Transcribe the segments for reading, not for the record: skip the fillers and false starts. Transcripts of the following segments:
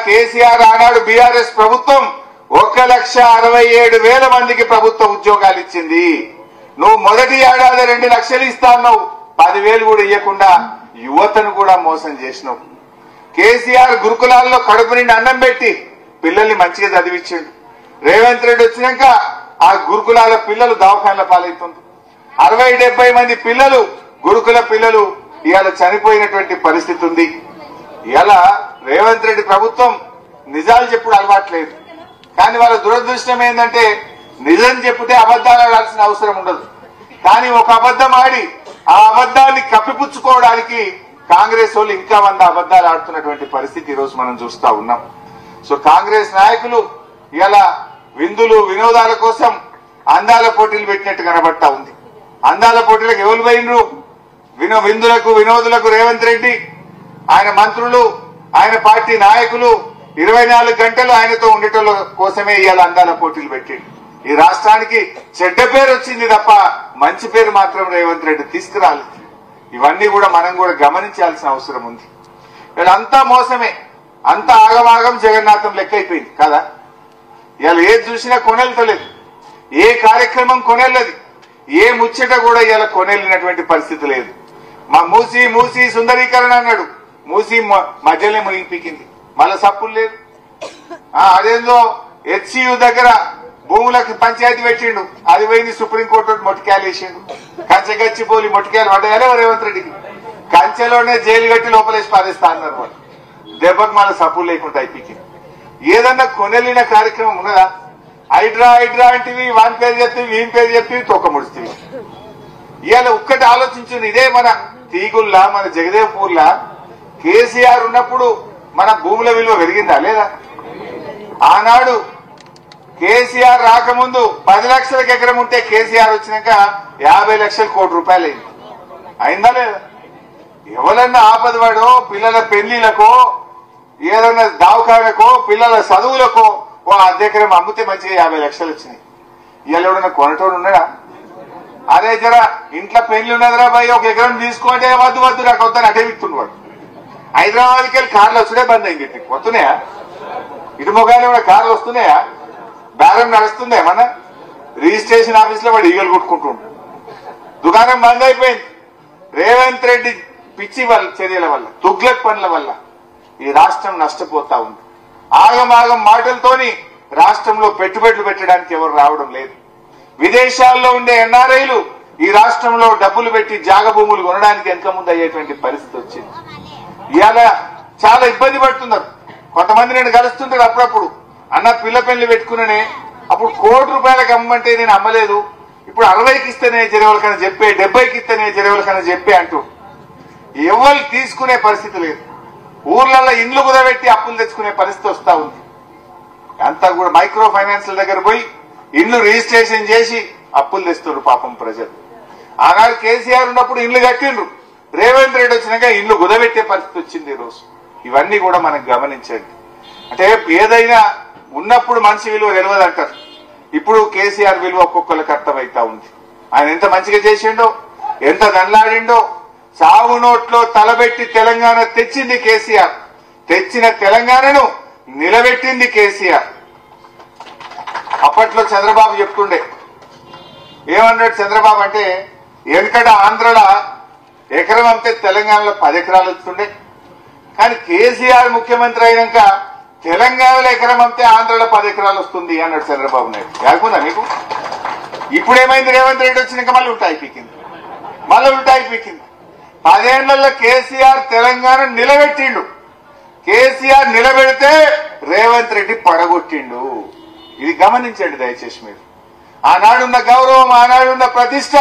కేసీఆర్ ఆనాడు బీఆర్ఎస్ ప్రభుత్వం 1,67,000 మందికి ప్రభుత్వ ఉద్యోగాలు ఇచ్చింది. నువ్వు మొదటి ఏడాది 2 లక్షలు ఇస్తాన్నావు, 10,000 కూడా ఇవ్వకుండా యువతను కూడా మోసం చేసినావు. కేసీఆర్ గురుకులాల్లో కడుపు నిండి అన్నం పెట్టి పిల్లల్ని మంచిగా చదివించిండు. రేవంత్ రెడ్డి వచ్చినాక ఆ గురుకులాల పిల్లలు దవాఖానల పాలవుతుంది. 60-70 మంది పిల్లలు గురుకుల పిల్లలు ఇవాళ చనిపోయినటువంటి పరిస్థితి ఉంది. ఇవాళ రేవంత్ రెడ్డి ప్రభుత్వం నిజాలు చెప్పుడు అలవాట్లేదు. కానీ వాళ్ళ దురదృష్టం ఏంటంటే నిజం చెప్తే అబద్దాలు ఆడాల్సిన అవసరం ఉండదు. కానీ ఒక అబద్దం ఆడి ఆ అబద్దాన్ని కప్పిపుచ్చుకోవడానికి కాంగ్రెస్ వాళ్ళు ఇంకా 100 అబద్దాలు ఆడుతున్నటువంటి పరిస్థితి ఈరోజు మనం చూస్తా ఉన్నాం. సో కాంగ్రెస్ నాయకులు ఇలా విందులు వినోదాల కోసం అందాల పోటీలు పెట్టినట్టు కనబడతా ఉంది. అందాల పోటీలకు ఎవరు పోయినరు? విందులకు వినోదులకు రేవంత్ రెడ్డి, ఆయన మంత్రులు, ఆయన పార్టీ నాయకులు 24 గంటలు ఆయనతో ఉండేటోళ్ళ కోసమే ఇవాళ అందాల పోటీలు పెట్టిండు. ఈ రాష్ట్రానికి చెడ్డ పేరు వచ్చింది తప్ప మంచి పేరు మాత్రం రేవంత్ రెడ్డి తీసుకురాలేదు. ఇవన్నీ కూడా మనం కూడా గమనించాల్సిన అవసరం ఉంది. వీళ్ళంతా మోసమే, అంతా ఆగమాగం జగన్నాథం లెక్క అయిపోయింది కదా. ఇవాళ ఏది చూసినా కొనెళ్తలేదు, ఏ కార్యక్రమం కొనెళ్ళది, ఏ ముచ్చట కూడా ఇవాళ కొనెళ్ళినటువంటి పరిస్థితి లేదు. మా మూసి సుందరీకరణ అన్నాడు, మూసి మధ్యలో మునిగిపీకింది, మళ్ళా సప్పులు లేదు. అదేందో హెచ్సియు దగ్గర భూములకు పంచాయతీ పెట్టిండు, అది పోయింది సుప్రీంకోర్టు మొట్టికాయలు వేసిండు. కంచె గచ్చిపోలి మొట్టికాయలు పడ్డాయనే రేవంత్ రెడ్డికి. కంచెలోనే జైలు కట్టి లోపలేసి పారేస్తా అన్నారు వాళ్ళు. దెబ్బకు మళ్ళీ సప్పులు లేకుండా అయిపోయింది. ఏదన్నా కొనెళ్ళిన కార్యక్రమం ఉన్నదా? హైడ్రా అంటివి, వాని పేరు చెప్తివి, వీని పేరు చెప్తివి, తొక్క ముడిస్తేవి. ఇవాళ ఒక్కటి ఆలోచించింది, ఇదే మన తీగుల్లా మన జగదేవ్పూర్లా కేసీఆర్ ఉన్నప్పుడు మన భూముల విలువ పెరిగిందా లేదా? ఆనాడు కేసీఆర్ రాకముందు 10 లక్షలకు ఎకరం ఉంటే కేసీఆర్ వచ్చినాక 50 లక్షలు కోటి రూపాయలు అయింది. అయిందా లేదా? ఎవరన్నా ఆపదవాడో పిల్లల పెళ్లిలకో ఏదన్నా దవాఖానకో పిల్లల చదువులకో ఓ అద్దెకరం అమ్మితే మంచిగా 50 లక్షలు వచ్చినాయి. ఇవాళ ఎవడన్నా కొనటోడు ఉన్నాడా? అదే జరా ఇంట్లో పెళ్లి ఉన్నదిరా భయ్, 1 ఎకరం తీసుకోంటే వద్దు నాకు వద్దని అటే విత్తుండవాడు. హైదరాబాద్కి వెళ్ళి కార్లు వచ్చుడే బంద్ అయింది. వస్తున్నాయా? ఇటు మొగాలు కూడా కార్లు వస్తున్నాయా? బేరం నడుస్తుందా? ఏమన్నా రిజిస్ట్రేషన్ ఆఫీస్ లో వాడు ఈగలు కొట్టుకుంటుండు. దుకాణం బంద్ అయిపోయింది. రేవంత్ రెడ్డి పిచ్చి చర్యల వల్ల, తుగ్లక్ పనుల వల్ల ఈ రాష్ట్రం నష్టపోతా ఉంది. ఆగమాగం మాటలతోని రాష్ట్రంలో పెట్టుబడులు పెట్టడానికి ఎవరు రావడం లేదు. విదేశాల్లో ఉండే ఎన్ఆర్ఐలు ఈ రాష్ట్రంలో డబ్బులు పెట్టి జాగభూములు కొనడానికి వెనక ముందు అయ్యేటువంటి పరిస్థితి వచ్చింది. ఇవాళ చాలా ఇబ్బంది పడుతున్నారు. కొంతమంది నేను కలుస్తుంటారు అప్పుడప్పుడు, అన్న పిల్ల పెళ్లి పెట్టుకున్నానే, అప్పుడు 1 కోటి రూపాయలకు అమ్మంటే నేను అమ్మలేదు, ఇప్పుడు 60కి ఇస్తేనే జరవలకన్నా చెప్పే, 70కి ఇస్తేనే జరవలకన్నా చెప్పే అంటూ ఎవరు తీసుకునే పరిస్థితి లేదు. ఊర్లలో ఇండ్లు కుదబెట్టి అప్పులు తెచ్చుకునే పరిస్థితి వస్తా ఉంది. అంతా కూడా మైక్రో ఫైనాన్స్ల దగ్గర పోయి ఇండ్లు రిజిస్ట్రేషన్ చేసి అప్పులు తెస్తున్నారు పాపం ప్రజలు. ఆనాడు కేసీఆర్ ఉన్నప్పుడు ఇండ్లు కట్టిండ్రు, రేవంత్ రెడ్డి వచ్చినాక ఇండ్లు కుదబెట్టే పరిస్థితి వచ్చింది ఈరోజు. ఇవన్నీ కూడా మనం గమనించండి. అంటే ఏదైనా ఉన్నప్పుడు మనిషి విలువ తెలియదు అంటారు. ఇప్పుడు కేసీఆర్ విలువ ఒక్కొక్కరికి అర్థమైతా ఉంది. ఆయన ఎంత మంచిగా చేసిండో, ఎంత దండాడిండో. చావు నోట్లో తలబెట్టి తెలంగాణ తెచ్చింది కేసీఆర్, తెచ్చిన తెలంగాణను నిలబెట్టింది కేసీఆర్. అప్పట్లో చంద్రబాబు చెప్తుండే, ఏమన్నాడు చంద్రబాబు అంటే, వెనకడ ఆంధ్రలో ఎకరం అమ్మితే తెలంగాణలో 10 ఎకరాలు వస్తుండే, కానీ కేసీఆర్ ముఖ్యమంత్రి అయినాక తెలంగాణలో ఎకరం అమ్మితే ఆంధ్రలో 10 ఎకరాలు వస్తుంది అన్నాడు చంద్రబాబు నాయుడు. కాకుండా మీకు ఇప్పుడేమైంది? రేవంత్ రెడ్డి వచ్చినాక మళ్ళీ ఉల్టా అయిపోయింది. 10 ఏళ్లలో కేసీఆర్ తెలంగాణ నిలబెట్టిండు. కేసీఆర్ నిలబెడితే రేవంత్ రెడ్డి పడగొట్టిండు. ఇది గమనించండి దయచేసి మీరు. ఆనాడున్న గౌరవం, ఆనాడున్న ప్రతిష్ట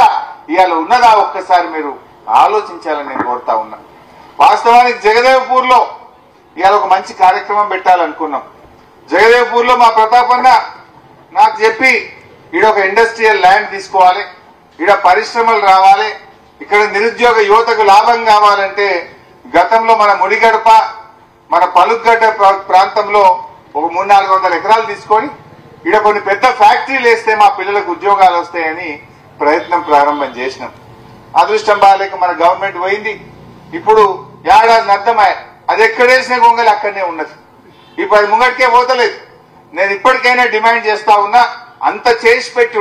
ఇవాళ ఉన్నదా ఒక్కసారి మీరు ఆలోచించాలని నేను కోరుతా ఉన్నా. వాస్తవానికి జగదేవ్పూర్ లో ఇవాళ ఒక మంచి కార్యక్రమం పెట్టాలనుకున్నాం. జగదేవ్పూర్ లో మా ప్రతాపన్న నాకు చెప్పి ఈడ ఒక ఇండస్ట్రియల్ ల్యాండ్ తీసుకోవాలి, ఈడ పరిశ్రమలు రావాలి, ఇక్కడ నిరుద్యోగ యువతకు లాభం కావాలంటే గతంలో మన ముడిగడప మన పలుగడ్డ ప్రాంతంలో ఒక 300-400 ఎకరాలు తీసుకొని ఈడ కొన్ని పెద్ద ఫ్యాక్టరీలు వేస్తే మా పిల్లలకు ఉద్యోగాలు వస్తాయని ప్రయత్నం ప్రారంభం చేసినాం. అదృష్టం బాలేక మన గవర్నమెంట్ పోయింది. ఇప్పుడు ఏడాది అర్థమయ్య, అది ఎక్కడేసిన గొంగలి అక్కడనే ఉన్నది. ఇప్పుడు అది ముంగటికే పోతలేదు. నేను ఇప్పటికైనా డిమాండ్ చేస్తా ఉన్నా, అంత చేసి పెట్టి